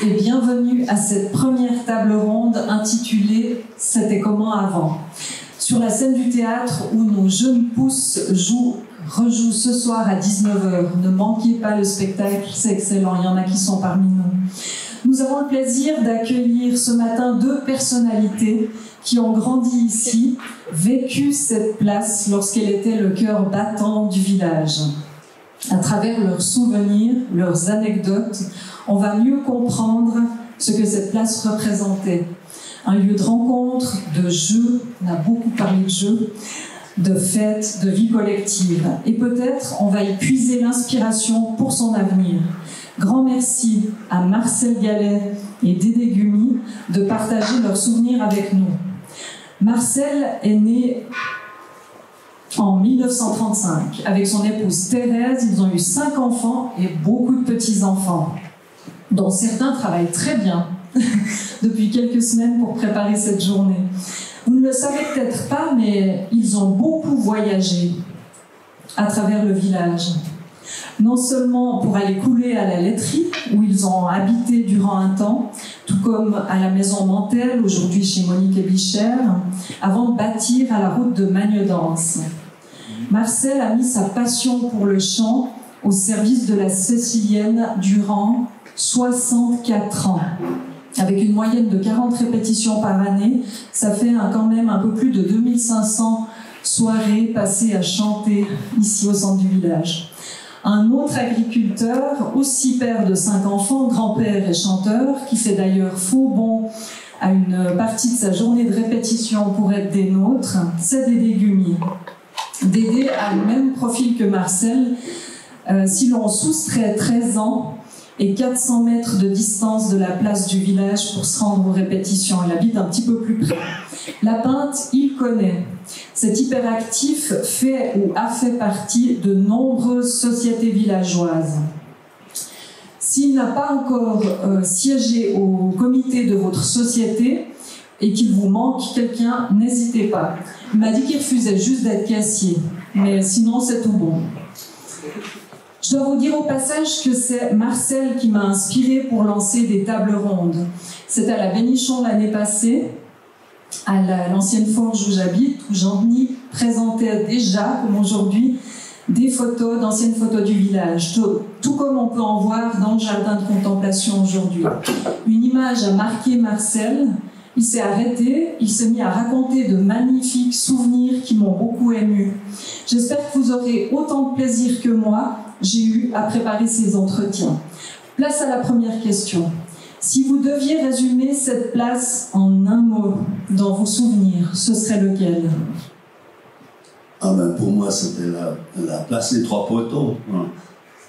Et bienvenue à cette première table ronde intitulée « C'était comment avant ?» Sur la scène du théâtre où nos jeunes pousses rejouent ce soir à 19h. Ne manquez pas le spectacle, c'est excellent, il y en a qui sont parmi nous. Nous avons le plaisir d'accueillir ce matin deux personnalités qui ont grandi ici, vécu cette place lorsqu'elle était le cœur battant du village. À travers leurs souvenirs, leurs anecdotes, on va mieux comprendre ce que cette place représentait. Un lieu de rencontre, de jeu, on a beaucoup parlé de jeu, de fêtes, de vie collective. Et peut-être on va y puiser l'inspiration pour son avenir. Grand merci à Marcel Gallet et Dédé Gumi de partager leurs souvenirs avec nous. Marcel est né en 1935 avec son épouse Thérèse. Ils ont eu 5 enfants et beaucoup de petits-enfants, dont certains travaillent très bien depuis quelques semaines pour préparer cette journée. Vous ne le savez peut-être pas, mais ils ont beaucoup voyagé à travers le village. Non seulement pour aller couler à la laiterie, où ils ont habité durant un temps, tout comme à la maison Mantel, aujourd'hui chez Monique et Bichère, avant de bâtir à la route de Magnedance. Marcel a mis sa passion pour le chant au service de la Cécilienne durant 64 ans. Avec une moyenne de 40 répétitions par année, ça fait quand même un peu plus de 2500 soirées passées à chanter ici au centre du village. Un autre agriculteur, aussi père de 5 enfants, grand-père et chanteur, qui fait d'ailleurs faux bond à une partie de sa journée de répétition pour être des nôtres, c'est Dédé Gumi. Dédé a le même profil que Marcel. Si l'on soustrait 13 ans et 400 mètres de distance de la place du village pour se rendre aux répétitions, il habite un petit peu plus près. La Pinte, il connaît. Cet hyperactif fait ou a fait partie de nombreuses sociétés villageoises. S'il n'a pas encore siégé au comité de votre société et qu'il vous manque quelqu'un, n'hésitez pas. Il m'a dit qu'il refusait juste d'être caissier, mais sinon c'est tout bon. Je dois vous dire au passage que c'est Marcel qui m'a inspiré pour lancer des tables rondes. C'était à la Bénichon l'année passée, à l'ancienne forge où j'habite, où Jean-Denis présentait déjà, comme aujourd'hui, des photos, d'anciennes photos du village, tout comme on peut en voir dans le jardin de contemplation aujourd'hui. Une image a marqué Marcel, il s'est arrêté, il s'est mis à raconter de magnifiques souvenirs qui m'ont beaucoup ému. J'espère que vous aurez autant de plaisir que moi j'ai eu à préparer ces entretiens. Place à la première question. Si vous deviez résumer cette place en un mot dans vos souvenirs, ce serait lequel? Pour moi, c'était la place des 3 poteaux. Hein,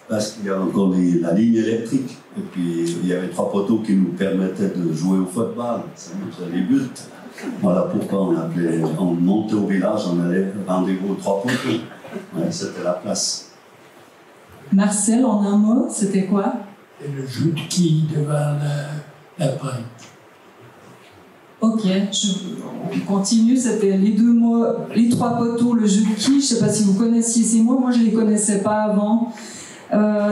parce qu'il y a encore la ligne électrique. Et puis, il y avait 3 poteaux qui nous permettaient de jouer au football. Ça montrait les buts. Voilà pourquoi on montait au village, on allait rendez-vous aux 3 poteaux. Ouais, c'était la place. Marcel, en un mot, c'était quoi? Et le jeu de quilles devant la Pinte. Ok, on continue, c'était les 2 mots, les 3 poteaux, le jeu de quilles, je ne sais pas si vous connaissiez ces mots, moi je ne les connaissais pas avant.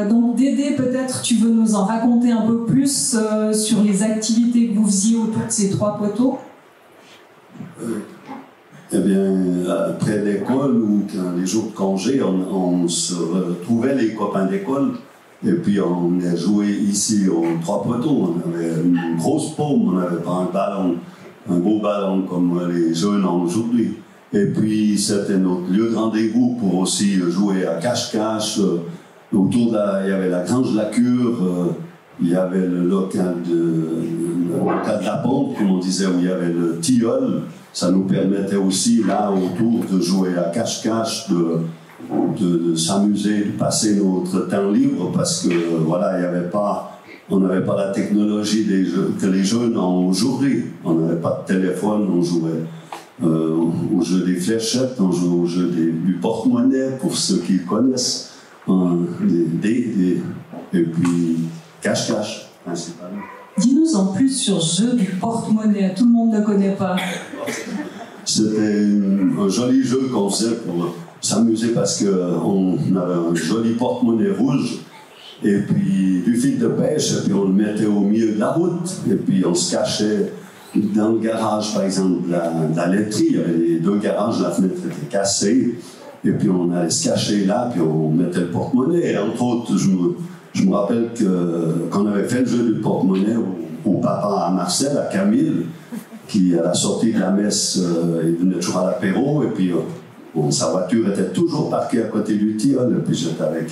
Donc Dédé, peut-être tu veux nous en raconter un peu plus sur les activités que vous faisiez autour de ces 3 poteaux? Eh bien, après l'école ou les jours de congé, on se retrouvait les copains d'école et puis on a joué ici aux 3 poteaux. On avait une grosse paume, on n'avait pas un ballon, un beau ballon comme les jeunes ont aujourd'hui. Et puis c'était notre lieu de rendez-vous pour aussi jouer à cache-cache. Autour il y avait la grange de la cure, il y avait le local de la pompe, comme on disait, où il y avait le tilleul. Ça nous permettait aussi, là, autour, de jouer à cache-cache, de s'amuser, de passer notre temps libre, parce que, voilà, on n'avait pas la technologie que les jeunes ont aujourd'hui. On n'avait pas de téléphone, on jouait au jeu des fléchettes, on jouait au jeu du porte-monnaie, pour ceux qui connaissent, et puis cache-cache, principalement. Dis-nous en plus sur ce jeu du porte-monnaie, tout le monde ne connaît pas. C'était un joli jeu qu'on faisait pour s'amuser parce qu'on avait un joli porte-monnaie rouge et puis du fil de pêche, et puis on le mettait au milieu de la route, et puis on se cachait dans le garage, par exemple, de la laiterie. Il y avait les deux garages, la fenêtre était cassée, et puis on allait se cacher là, puis on mettait le porte-monnaie. Et entre autres, je me rappelle qu'on avait fait le jeu du porte-monnaie au papa à Marcel, à Camille, qui à la sortie de la messe, il venait toujours à l'apéro, et puis sa voiture était toujours parquée à côté du tilleul, et puis j'étais avec,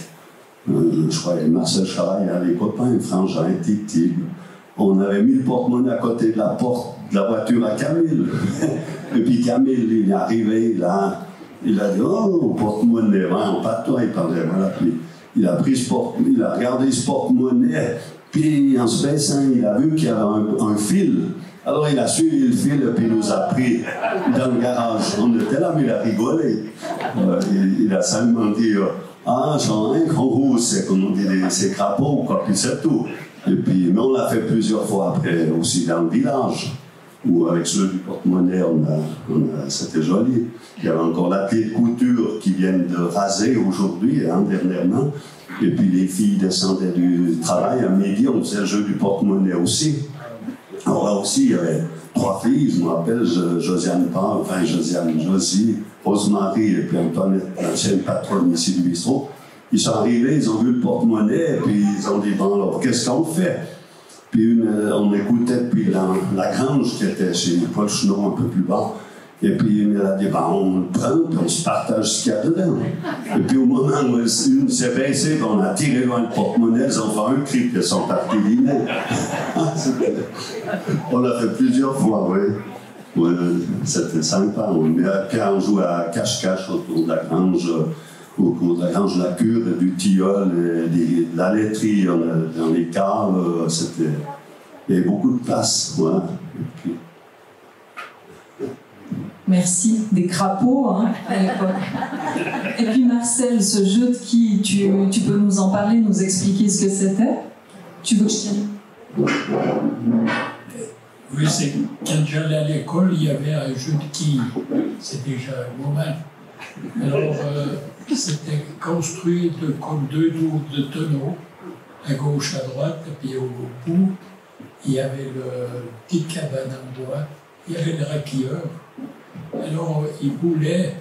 je crois, Marcel Chavaille, les copains, Frangin, Titi. On avait mis le porte-monnaie à côté de la porte de la voiture à Camille. Et puis Camille, il est arrivé là, il a dit, oh, porte-monnaie, hein, pas de toi, il parlait, voilà. Puis il a regardé ce porte-monnaie, puis en se baissant, il a vu qu'il y avait un fil. Alors il a suivi le fil, et puis il nous a pris dans le garage. On était là, mais il a rigolé. Il a seulement dit, ah, j'en ai un gros, c'est comme on dit, c'est crapaud, quoi, puis c'est tout. Et puis, mais on l'a fait plusieurs fois après, aussi dans le village, où avec ceux du porte-monnaie, c'était joli. Il y avait encore l'atelier de couture qui viennent de raser aujourd'hui, hein, dernièrement. Et puis les filles descendaient du travail, à midi, on faisait le jeu du porte-monnaie aussi. Alors là aussi, il y avait 3 filles, je me rappelle, Josiane Pan, enfin Josiane, Josie, Rosemary et puis Antoinette, l'ancienne patronne ici du bistrot. Ils sont arrivés, ils ont vu le porte-monnaie, et puis ils ont dit, bon, alors, qu'est-ce qu'on fait? Puis on écoutait depuis la grange qui était chez Paul Chenon, un peu plus bas. Et puis une a dit, ben, on le prend, puis on se partage ce qu'il y a dedans. Et puis au moment où une s'est baissée, on a tiré loin le porte-monnaie, ils ont fait un cri, puis ils sont partis dîner. On l'a fait plusieurs fois, oui. Ouais, c'était sympa. Puis on jouait à cache-cache autour de la grange. Au cours de la grange de la cure, du tilleul, de la laiterie dans les caves, il y avait beaucoup de place. Voilà. Merci. Des crapauds, hein, à l'époque. Et puis Marcel, ce jeu de qui tu peux nous en parler, nous expliquer ce que c'était? Tu veux que je tienne? Oui, c'est quand j'allais à l'école, il y avait un jeu de quilles. C'est déjà un moment. Alors, c'était construit comme 2 doubles de tonneaux, à gauche, à droite, et puis au bout, il y avait le petit cabane en bois, il y avait le raquilleur. Alors, il boulait,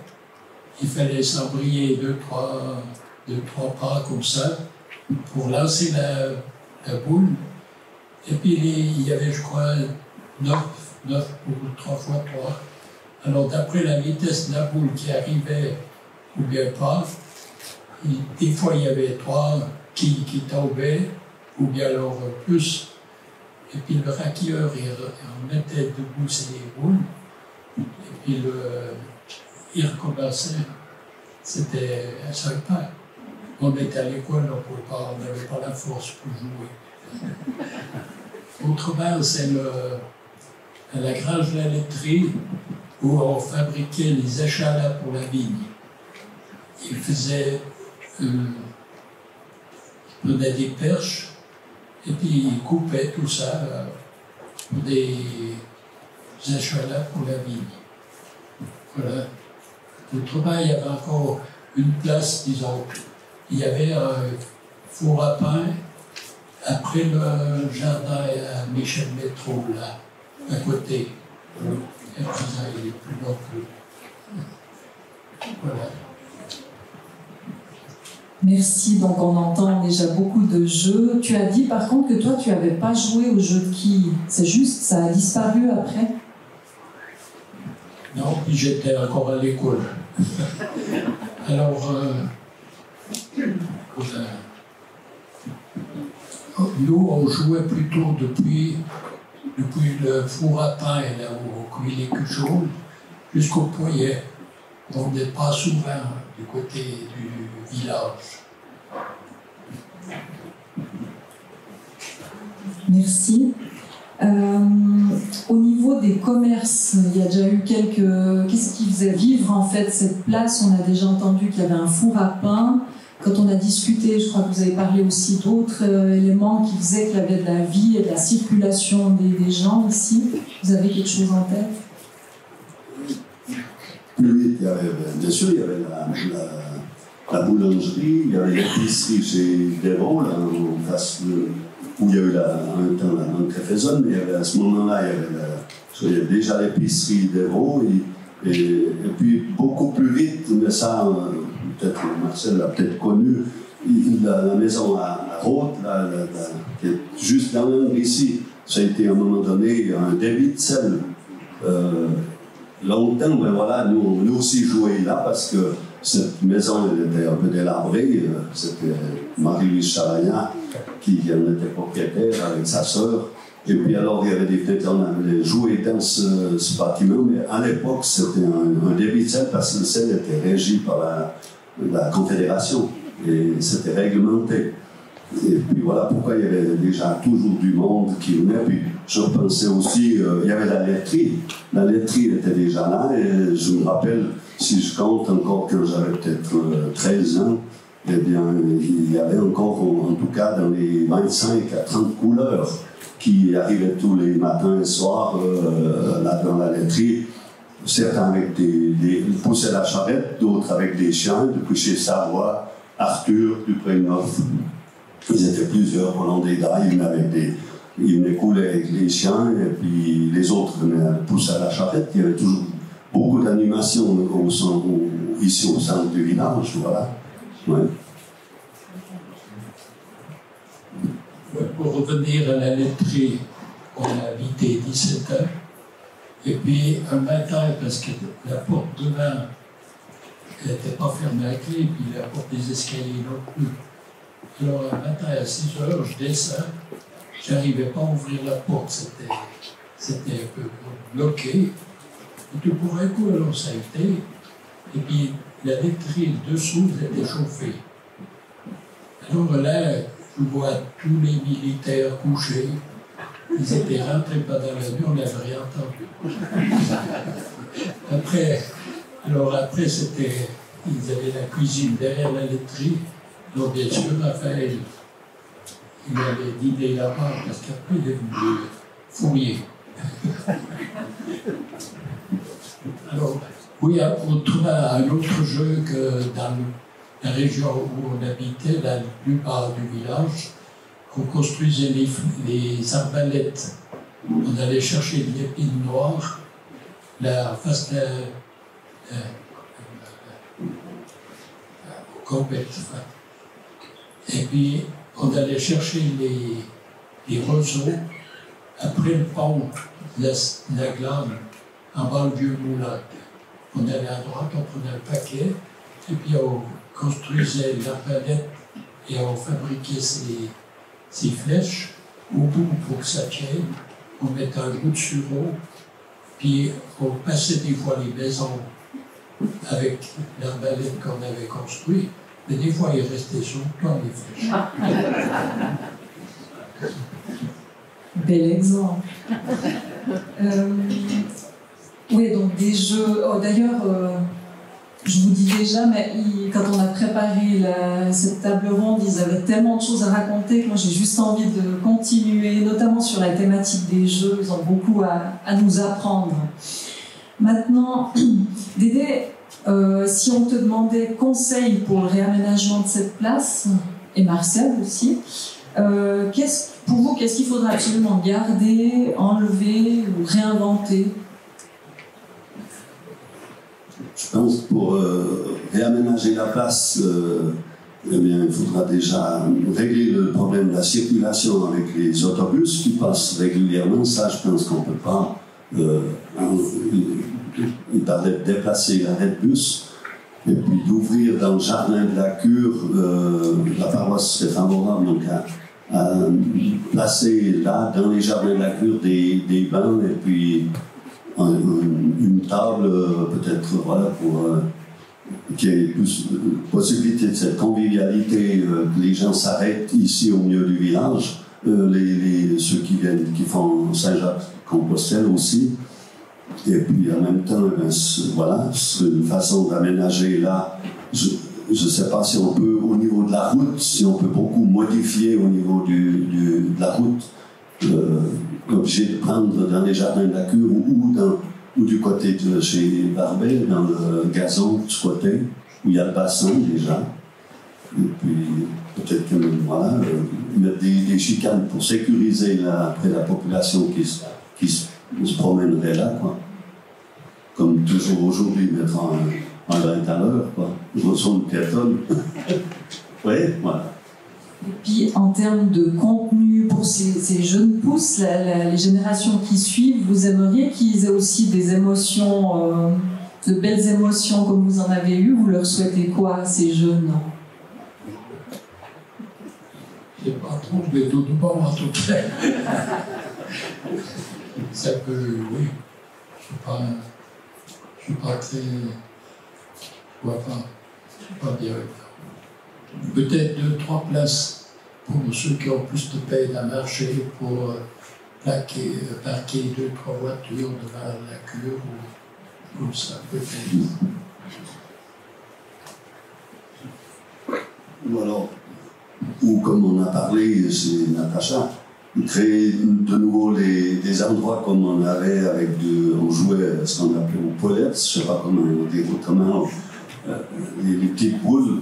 il fallait s'embrayer 2-3 pas comme ça, pour lancer la boule. Et puis, il y avait, je crois, 9 pour 3 fois 3. Alors, d'après la vitesse de la boule qui arrivait ou bien pas, des fois il y avait 3 qui tombaient, ou bien alors plus. Et puis le raquilleur, il remettait debout ses boules, et puis il recommençait. C'était un 5 pas. On était à l'école, on n'avait pas la force pour jouer. Autrement, c'est la grange de la laiterie, où on fabriquait les échalas pour la vigne. Ils faisaient, ils prenaient des perches, et puis ils coupaient tout ça pour des échalas pour la vigne. Voilà. Autrement, il y avait encore une place, disons, il y avait un four à pain après le jardin à Michel Métro, là, à côté. Et puis ça, il est plus non plus. Voilà. Merci, donc on entend déjà beaucoup de jeux. Tu as dit par contre que toi tu n'avais pas joué au jeu de quilles. C'est juste, ça a disparu après? Non, puis j'étais encore à l'école. Alors, nous on jouait plutôt depuis le four à pain, là où on cuit les cuchons, jusqu'au poêlet. On n'est pas souvent du côté du village. Merci. Au niveau des commerces, il y a déjà eu quelques... Qu'est-ce qui faisait vivre en fait cette place? On a déjà entendu qu'il y avait un four à pain. Quand on a discuté, je crois que vous avez parlé aussi d'autres éléments qui faisaient qu'il y avait de la vie et de la circulation des gens ici. Vous avez quelque chose en tête? Oui, il y avait, bien sûr, il y avait la boulangerie, il y avait l'épicerie chez Dérault, là, en face où il y a eu un temps la banque Réfezonne, mais à ce moment-là, il y avait déjà l'épicerie Dérault, et puis beaucoup plus vite, mais ça, peut-être Marcel l'a peut-être connu, la maison à Rothe, qui est juste dans l'angle ici, ça a été à un moment donné un débit de sel. Longtemps, ben voilà, nous aussi joué là parce que cette maison elle était un peu délabrée. C'était Marie-Louise Chavagnat qui en était propriétaire avec sa sœur. Et puis alors il y avait des fenêtres, on avait joué dans ce bâtiment, mais à l'époque c'était un débit de sel parce que le sel était régi par la Confédération et c'était réglementé. Et puis voilà pourquoi il y avait déjà toujours du monde qui venait. Puis je pensais aussi, il y avait la laiterie. La laiterie était déjà là et je me rappelle, si je compte encore quand j'avais peut-être 13 ans, eh bien il y avait encore, en tout cas dans les 25 à 30 couleurs qui arrivaient tous les matins et soirs là dans la laiterie. Certains avec des poussaient la charrette, d'autres avec des chiens, depuis chez Savoie, Arthur, Dupré-Neuf. Ils étaient plusieurs Hollandais d'ail, ils venaient couler avec les chiens, et puis les autres venaient pousser à la charrette. Il y avait toujours beaucoup d'animation ici au centre du village, voilà. Ouais. Pour revenir à la laiterie, on a habité 17 ans, et puis un matin, parce que la porte de bain n'était pas fermée à clé, puis la porte des escaliers non plus. Alors, un matin à 6 heures, je descends, je n'arrivais pas à ouvrir la porte, c'était un peu bloqué. Et tout pour un coup, alors ça a été. Et puis, la laiterie dessous était chauffée. Alors là, je vois tous les militaires couchés. Ils étaient rentrés pendant la nuit, on n'avait rien entendu. Après, c'était, ils avaient la cuisine derrière la laiterie. Donc, bien sûr, Raphaël, il avait dîné là-bas parce qu'après, il est venu fouiller. Alors, oui, autrement, un autre jeu que dans la région où on habitait, la plupart du village, on construisait les arbalètes. On allait chercher de l'épine noire, face aux combettes. Et puis, on allait chercher les roseaux après le pont de la Glane, en bas le vieux moulin. On allait à droite, on prenait un paquet, et puis on construisait la palette et on fabriquait ces flèches au bout pour que ça tienne. On mettait un bout de sureau, puis on passait des fois les maisons avec l'arbalète qu'on avait construite. Mais des fois, il restait sur le plan des flèches. Bel exemple. Oui, donc des jeux. Oh, d'ailleurs, je vous dis déjà, mais quand on a préparé cette table ronde, ils avaient tellement de choses à raconter que moi j'ai juste envie de continuer, notamment sur la thématique des jeux. Ils ont beaucoup à nous apprendre. Maintenant, Dédé, si on te demandait conseil pour le réaménagement de cette place, et Marcel aussi, pour vous, qu'est-ce qu'il faudra absolument garder, enlever ou réinventer? Je pense que pour réaménager la place, eh bien, il faudra déjà régler le problème de la circulation avec les autobus qui passent régulièrement. Ça, je pense qu'on ne peut pas. Il parlait de déplacer l'arrêt de bus et puis d'ouvrir dans le jardin de la cure. La paroisse serait favorable donc à placer là, dans les jardins de la cure, des bancs et puis une table, peut-être, voilà, pour qu'il y ait plus de possibilité de cette convivialité, que les gens s'arrêtent ici au milieu du village, ceux qui font Saint-Jacques-Compostelle aussi. Et puis en même temps, voilà, c'est une façon d'aménager là. Je ne sais pas si on peut, au niveau de la route, si on peut beaucoup modifier au niveau de la route. Obligé de prendre dans les jardins de la cure ou du côté de chez Barbet, dans le gazon de ce côté, où il y a le bassin déjà. Et puis, peut-être que voilà, mettre des chicanes pour sécuriser après la population qui se promènerait là, quoi. Comme toujours aujourd'hui, mettre un grain à l'heure, quoi. Je ressens une piétonne. Oui, voilà. Et puis, en termes de contenu pour ces jeunes pousses, les générations qui suivent, vous aimeriez qu'ils aient aussi des émotions, de belles émotions comme vous en avez eu. Vous leur souhaitez quoi à ces jeunes? Je ne sais pas trop, mais tout le monde en tout cas. Ça peut, oui. Je ne suis pas très. Je vois pas. Je ne suis pas direct. Peut-être 2-3 places pour ceux qui ont plus de peine à marcher, pour parquer 2-3 voitures devant la cure, ou comme ça, peut-être. Ou alors, ou comme on a parlé, c'est Natacha, créer de nouveau des endroits comme on avait on jouait ce qu'on appelait aux polettes, je ne sais pas comment on dit autrement, les petites boules.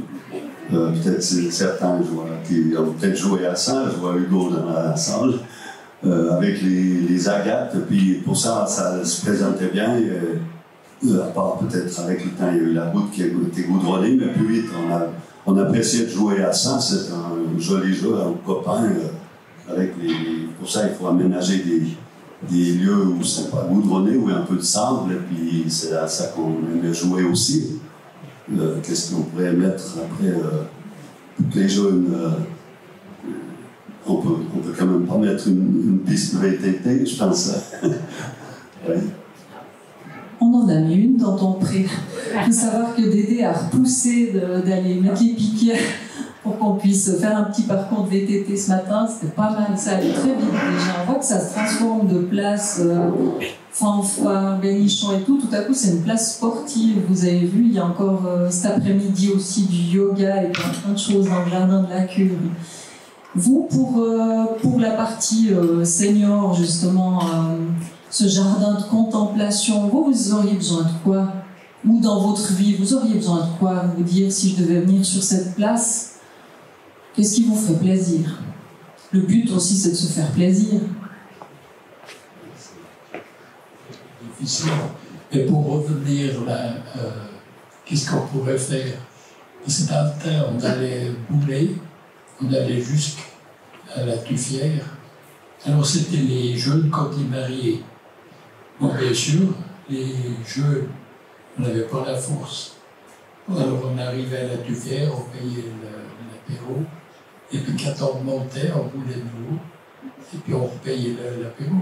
Peut-être certains qui ont peut-être joué à ça, je vois Hugo dans la salle, avec les agates, puis pour ça, ça se présentait bien, à part peut-être avec le temps, il y a eu la route qui a été goudronnée, mais plus vite, on appréciait de jouer à ça, c'est un joli jeu en copain, pour ça, il faut aménager des lieux où c'est pas goudronné, où il y a un peu de sable, et puis c'est à ça qu'on aimait jouer aussi. Qu'est-ce qu'on pourrait mettre après pour que les jeunes. On peut quand même pas mettre une piste de VTT, je pense. Ouais. On en a mis une dans ton pré. Il faut savoir que Dédé a repoussé d'aller mettre les piquets pour qu'on puisse faire un petit parcours de VTT ce matin. C'était pas mal, ça allait très vite déjà. On voit que ça se transforme de place. Fanfare, Bénichon et tout à coup c'est une place sportive. Vous avez vu, il y a encore cet après-midi aussi du yoga et plein de choses dans le jardin de la cure. Vous, pour la partie senior, justement, ce jardin de contemplation, vous auriez besoin de quoi? Ou dans votre vie, vous auriez besoin de quoi? Vous dire, si je devais venir sur cette place, qu'est-ce qui vous ferait plaisir? Le but aussi, c'est de se faire plaisir. Et pour revenir là, qu'est-ce qu'on pourrait faire? Parce que dans le temps, on allait bouler, on allait jusqu'à la Tuffière. Alors c'était les jeunes quand ils mariaient. Bon, bien sûr, les jeunes, on n'avait pas la force. Alors on arrivait à la Tuffière, on payait l'apéro, et puis quand on montait, on roulait de l'eau, et puis on repayait l'apéro.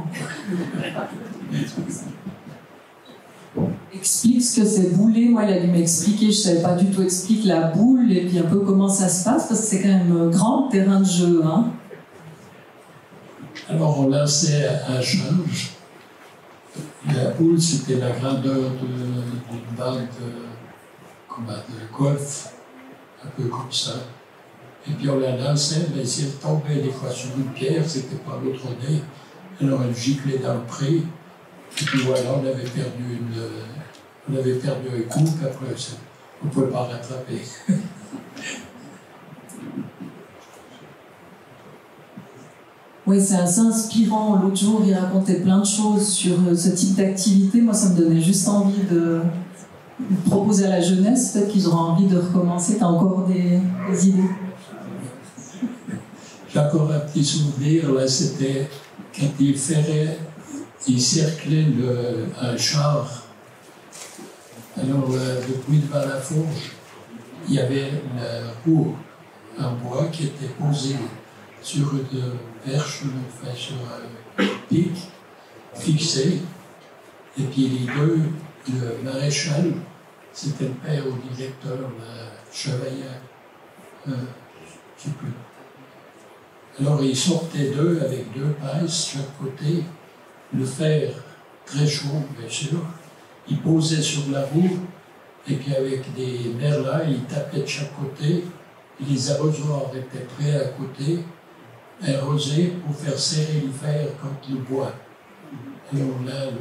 Explique ce que c'est bouler. Moi, il a dû m'expliquer, je ne savais pas du tout. Explique la boule et puis un peu comment ça se passe, parce que c'est quand même un grand terrain de jeu. Hein. Alors, on lançait un charge. La boule, c'était la grandeur d'une balle de golf, un peu comme ça. Et puis on la lançait, mais si elle tombait des fois sur une pierre, c'était pas l'autre nez. Alors elle giclait dans le pré. Et puis voilà, on avait perdu un coup, puis après, on ne pouvait pas rattraper. Oui, c'est assez inspirant. L'autre jour, il racontait plein de choses sur ce type d'activité. Moi, ça me donnait juste envie de proposer à la jeunesse. Peut-être qu'ils auront envie de recommencer. Tu as encore des idées? J'ai encore un petit souvenir, là, c'était quand il cerclait un char. Alors, depuis devant la fourche, il y avait la roue en bois qui était posée sur une perche, enfin sur un pic fixé. Et puis les deux, le maréchal, c'était le père au directeur, le chevalier, je ne sais plus. Alors ils sortaient deux avec deux pinces chaque côté, le fer très chaud, bien sûr. Ils posaient sur la roue, et puis avec des merlins, ils tapaient de chaque côté. Les arrosoirs étaient prêts à côté, arrosés pour faire serrer le fer contre le bois. Alors là,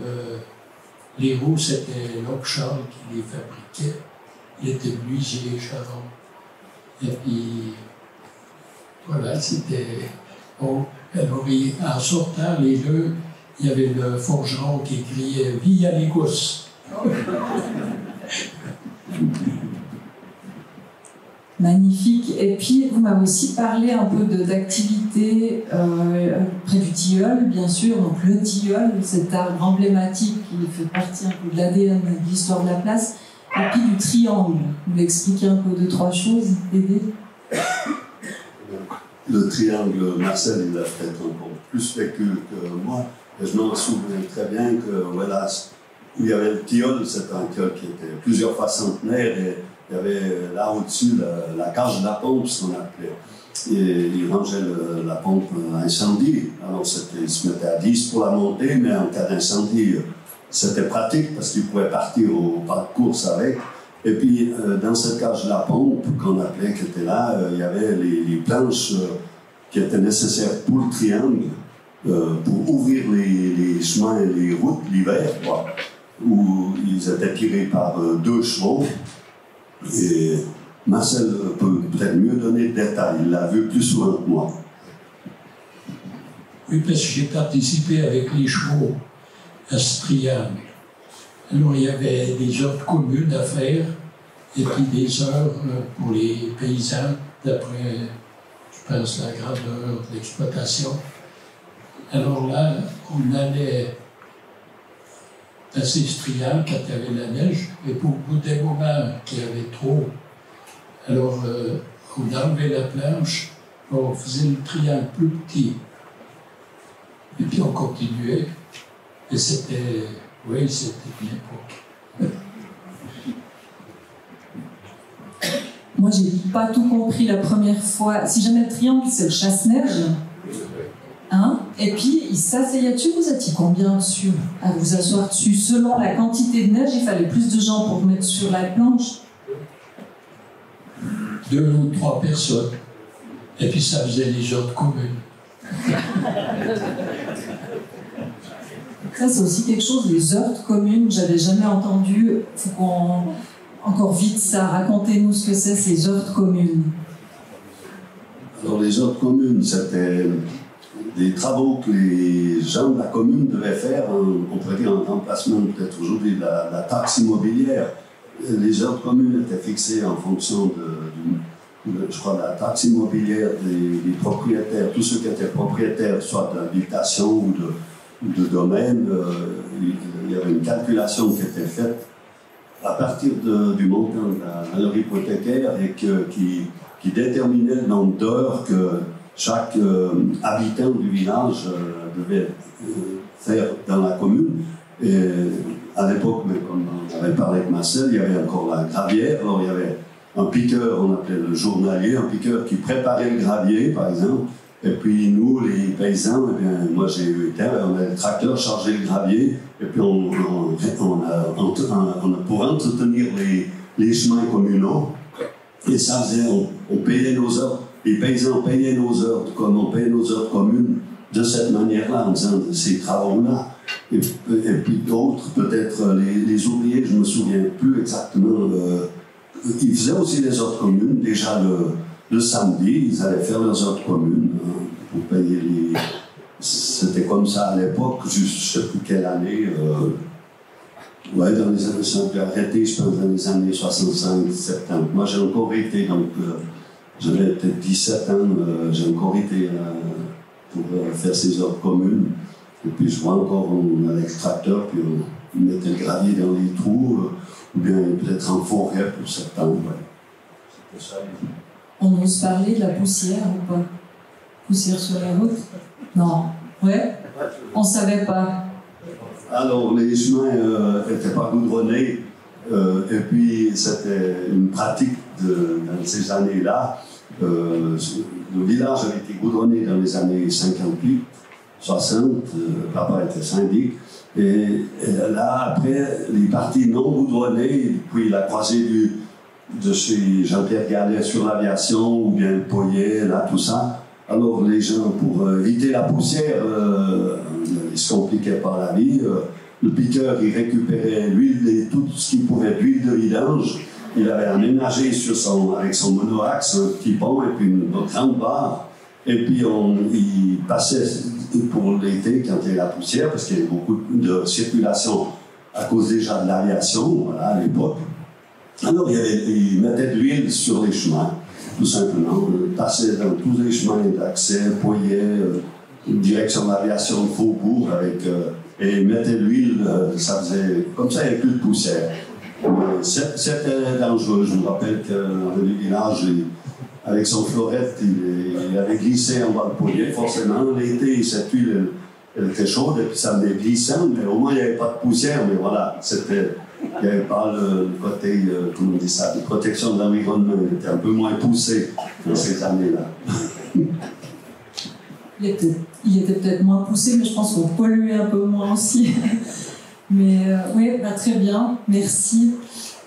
les roues, c'était Locke Charles qui les fabriquait. Il était menuisier, Charon. Et puis, voilà, c'était... Bon, alors, en sortant, les deux, il y avait le forgeron qui criait « Via Ligos ». Magnifique. Et puis, vous m'avez aussi parlé un peu d'activités près du tilleul, bien sûr. Donc, le tilleul, cet arbre emblématique qui fait partie un peu de l'ADN de l'histoire de la place. Et puis du triangle. Vous m'expliquez un peu 2-3 choses, Dédé? Le triangle, Marcel, il a peut-être encore plus vécu que moi. Et je m'en souviens très bien que, voilà, où il y avait le tilleul, c'était un tilleul qui était plusieurs fois centenaire, et il y avait là au-dessus la cage de la pompe, ce qu'on appelait. Et il rangeait la pompe à incendie. Alors il se mettait à 10 pour la monter, mais en cas d'incendie, c'était pratique parce qu'il pouvait partir au pas de course avec. Et puis, dans cette cage de la pompe, qu'on appelait, qui était là, il y avait les planches qui étaient nécessaires pour le triangle, pour ouvrir les chemins et les routes l'hiver, où ils étaient tirés par 2 chevaux. Et Marcel peut peut-être mieux donner de détails, il l'a vu plus souvent que moi. Oui, parce que j'ai participé avec les chevaux à ce triangle. Alors, il y avait des heures communes à faire, et puis des heures pour les paysans, d'après, je pense, la grandeur de l'exploitation. Alors là, on allait passer ce triangle quand il y avait la neige, et pour bout des moments qu'il y avait trop, alors on enlevait la planche, on faisait le triangle plus petit, et puis on continuait, et c'était, oui, c'était une époque. Moi, j'ai pas tout compris la première fois. Si jamais le triangle, c'est le chasse-neige, hein? Et puis, il s'asseyait dessus. Vous étiez combien dessus? À vous asseoir dessus? Selon la quantité de neige, il fallait plus de gens pour mettre sur la planche? 2 ou 3 personnes. Et puis, ça faisait les heures communes. Ça, c'est aussi quelque chose, les heurtes communes, j'avais jamais entendu. Il faut qu'on... Encore vite ça, racontez-nous ce que c'est, ces heurtes communes. Alors, les heurtes communes, c'était des travaux que les gens de la commune devaient faire, on pourrait dire en remplacement peut-être aujourd'hui de la taxe immobilière. Les heurtes communes étaient fixées en fonction je crois, de la taxe immobilière des propriétaires, tous ceux qui étaient propriétaires, soit d'habitation ou de domaine. Il y avait une calculation qui était faite à partir du montant de la valeur hypothécaire et qui déterminait le nombre d'heures que chaque habitant du village devait faire dans la commune. Et à l'époque, comme on avait parlé avec Marcel, il y avait encore la gravière. Alors il y avait un piqueur, on appelait le journalier, un piqueur qui préparait le gravier, par exemple. Et puis nous, les paysans, eh bien, moi j'ai eu été, on avait le tracteur chargé le gravier, et puis pour entretenir les chemins communaux, et ça faisait, on payait nos heures, les paysans payaient nos heures, comme on payait nos heures communes de cette manière-là, en faisant ces travaux-là. Et puis d'autres, peut-être les ouvriers, je ne me souviens plus exactement, ils faisaient aussi les heures communes, déjà le samedi, ils allaient faire leurs heures communes pour payer les... C'était comme ça à l'époque, je ne sais plus quelle année. Ouais, dans les années... J'ai arrêté, je pense, dans les années 65, 70. Moi, j'ai encore été, donc... j'avais peut-être 17 ans, j'ai encore été pour faire ces heures communes. Et puis, je vois encore, on a l'extracteur, puis on mettait le gravier dans les trous, ou bien peut-être en forêt pour septembre. Ouais. C'était ça. On ose parler de la poussière ou pas? Poussière sur la route? Non. Ouais? On ne savait pas. Alors, les chemins n'étaient pas goudronnés, et puis c'était une pratique dans ces années-là. Le village avait été goudronné dans les années 58, 60, papa était syndic. Et là, après, les parties non goudronnées, puis la croisée de chez Jean-Pierre Gallet sur l'aviation, ou bien le Poyet, là, tout ça. Alors, les gens, pour éviter la poussière, ils se compliquaient par la vie. Le piqueur, il récupérait l'huile et tout ce qu'il pouvait d'huile de vidange, il avait aménagé avec son monoaxe un petit pont et puis une grande barre. Et puis il passait pour l'été quand il y a la poussière, parce qu'il y avait beaucoup de circulation à cause déjà de l'aviation, voilà, à l'époque. Alors il mettait de l'huile sur les chemins, tout simplement. Il passait dans tous les chemins d'accès, Poyet, direction de l'aviation de Faubourg, et il mettait de l'huile, ça faisait comme ça, il n'y avait plus de poussière. C'était dangereux. Je me rappelle qu'en le village, avec son florette, il avait glissé en bas de Poyet. Forcément, l'été, cette huile, elle était chaude et puis ça venait glissant, mais au moins il n'y avait pas de poussière. Mais voilà, il n'y avait pas le côté, comment on dit ça, de protection de l'environnement. Il était un peu moins poussé dans ces années-là. Il était peut-être moins poussé, mais je pense qu'on polluait un peu moins aussi. Mais oui, bah, très bien, merci.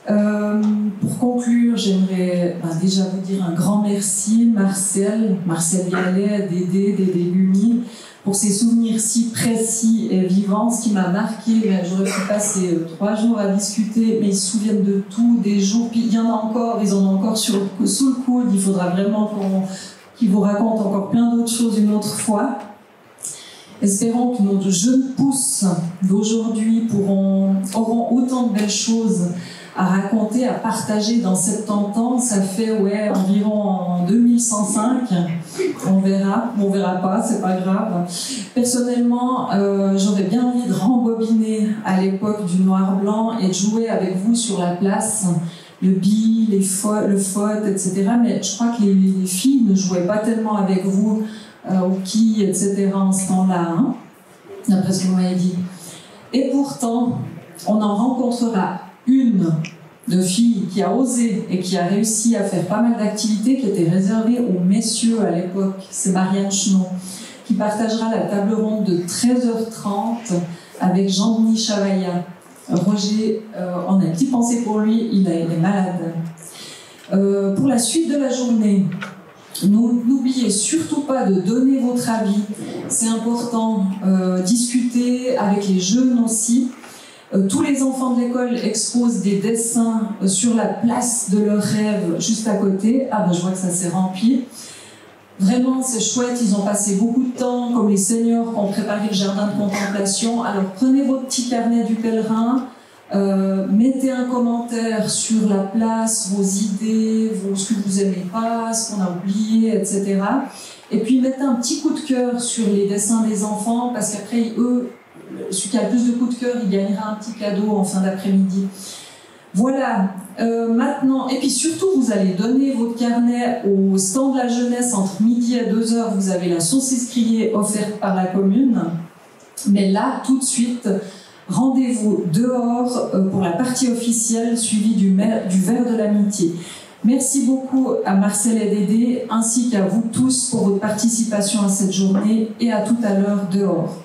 Pour conclure, j'aimerais déjà vous dire un grand merci, Marcel Vialet, Dédé Lumi, pour ces souvenirs si précis et vivants. Ce qui m'a marqué, j'aurais pu passer 3 jours à discuter, mais ils se souviennent de tout, des jours, puis il y en a encore, ils en ont encore sous le coude. Il faudra vraiment qu'ils vous racontent encore plein d'autres choses une autre fois. Espérons que nos jeunes pousses d'aujourd'hui auront autant de belles choses à raconter, à partager dans 70 ans. Ça fait environ en 2105. On verra pas, c'est pas grave. Personnellement, j'aurais bien envie de rembobiner à l'époque du noir-blanc et de jouer avec vous sur la place, le bi, le faute, etc. Mais je crois que les filles ne jouaient pas tellement avec vous au quilles, etc. en ce temps-là, hein, d'après ce que vous m'avez dit. Et pourtant, on en rencontrera une de filles qui a osé et qui a réussi à faire pas mal d'activités qui étaient réservées aux messieurs à l'époque. C'est Marianne Chenon, qui partagera la table ronde de 13h30 avec Jean-Denis Chavaillat. Roger, on a une petite pensée pour lui, il est malade. Pour la suite de la journée, n'oubliez surtout pas de donner votre avis. C'est important. Discuter avec les jeunes aussi. Tous les enfants de l'école exposent des dessins sur la place de leur rêve juste à côté. Ah ben je vois que ça s'est rempli. Vraiment, c'est chouette. Ils ont passé beaucoup de temps, comme les seniors qui ont préparé le jardin de contemplation. Alors prenez votre petit carnet du pèlerin. Mettez un commentaire sur la place, vos idées, ce que vous aimez pas, ce qu'on a oublié, etc. Et puis mettez un petit coup de cœur sur les dessins des enfants, parce qu'après, celui qui a le plus de coups de cœur, il gagnera un petit cadeau en fin d'après-midi. Voilà, maintenant, et puis surtout, vous allez donner votre carnet au stand de la jeunesse entre midi et 2h. Vous avez la saucisse grillée offerte par la commune. Mais là, tout de suite, rendez-vous dehors pour la partie officielle suivie du verre de l'amitié. Merci beaucoup à Marcel et Dédé, ainsi qu'à vous tous pour votre participation à cette journée, et à tout à l'heure dehors.